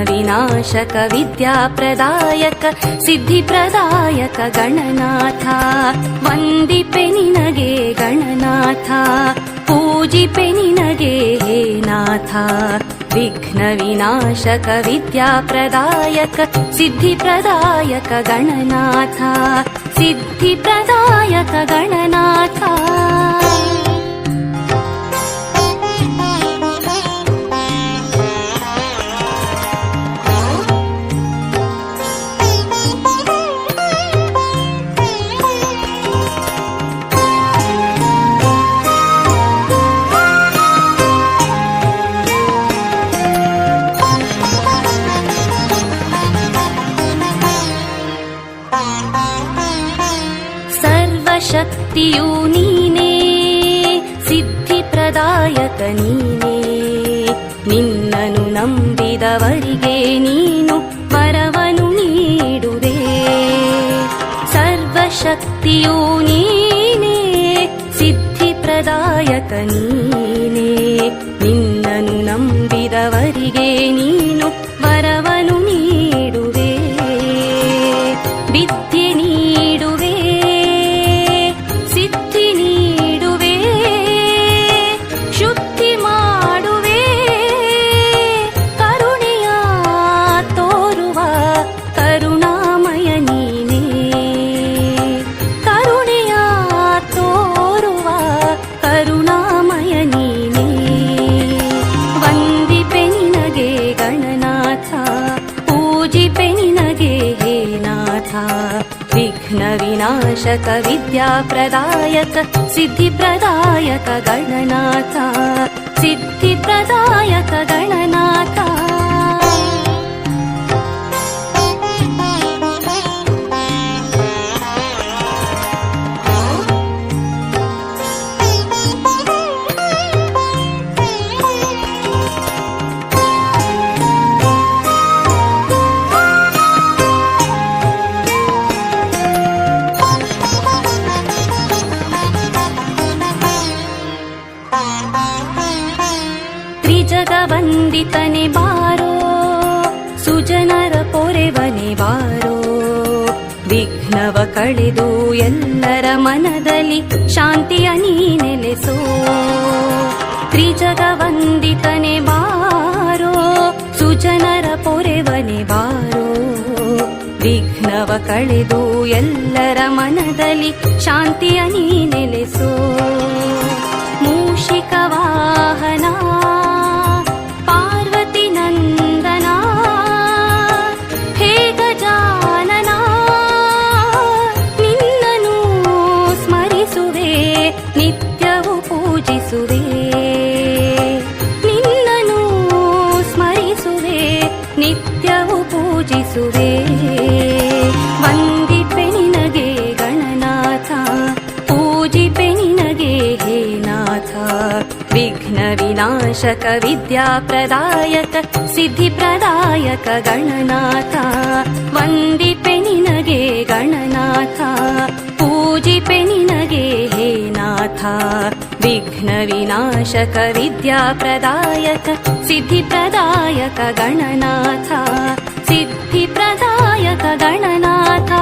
विनाशक विद्याप्रदायक सिद्धिप्रदायक गणनाथ वन्दिपे निनगे गणनाथ पूजिपे निनगे हे नाथ विघ्न विनाशक विद्याप्रदायक सिद्धिप्रदायक गणनाथ सिद्धिप्रदायक गणनाथ ಶಕ್ತಿಯು ನೀನೇ ಸಿದ್ಧಿಪ್ರದಾಯಕ ನೀನೇ ನಿನ್ನನು ನಂಬಿದವರಿಗೆ ನೀನು ವರವನು ನೀಡುವೆ ಸರ್ವಶಕ್ತಿಯು ನೀನೇ ಸಿದ್ಧಿಪ್ರದಾಯಕ ನೀನೇ ನಿನ್ನನು ನಂಬಿದವರಿಗೆ ನೀನು ವರವನು ನೀಡುವೆ ವಿದ್ಯೆ ನೀಡುವೆ विघ्न विनाशक विद्याप्रदायक सिद्धिप्रदायक गणनाथ सिद्धिप्रदायक गणनाथ त्रिजगवन्दितने बारो सुजनर पोरेवने बारो विघ्नव कಳೆದು ಎಲ್ಲರ ಮನದಲ್ಲಿ ಶಾಂತಿಯ ನೀ ನೆಲೆಸೋ त्रिजगवन्दितने बारो सुजनರ पोरेवने बारो ವಿಘ್ನವ ಕಳೆದು ಎಲ್ಲರ ಮನದಲ್ಲಿ ಶಾಂತಿಯ ನೀ ನೆಲೆಸೋ ಮೂಷಿಕ ವಾಹನ ಪಾರ್ವತಿ ನಂದನ ಹೇ ಗಜಾನನ ನಿನ್ನನು ಸ್ಮರಿಸುವೆ ನಿತ್ಯವೂ ಪೂಜಿಸುವೆ ನಿನ್ನನು ಸ್ಮರಿಸುವೆ ನಿತ್ಯವೂ ಪೂಜಿಸುವೆ ವಂದಿಪೆ ನಿನಗೆ ಗಣನಾಥ पूजिपे निनगे हे नाथ विघ्न विनाशक विद्याप्रदायक सिद्धिप्रदायक गणनाथ वन्दिपे निनगे गणनाथ पूजिपे निनगे हे नाथ विघ्न विनाशक विद्याप्रदायक सिद्धिप्रदायक गणनाथ सिद्धिप्रदायक गणनाथ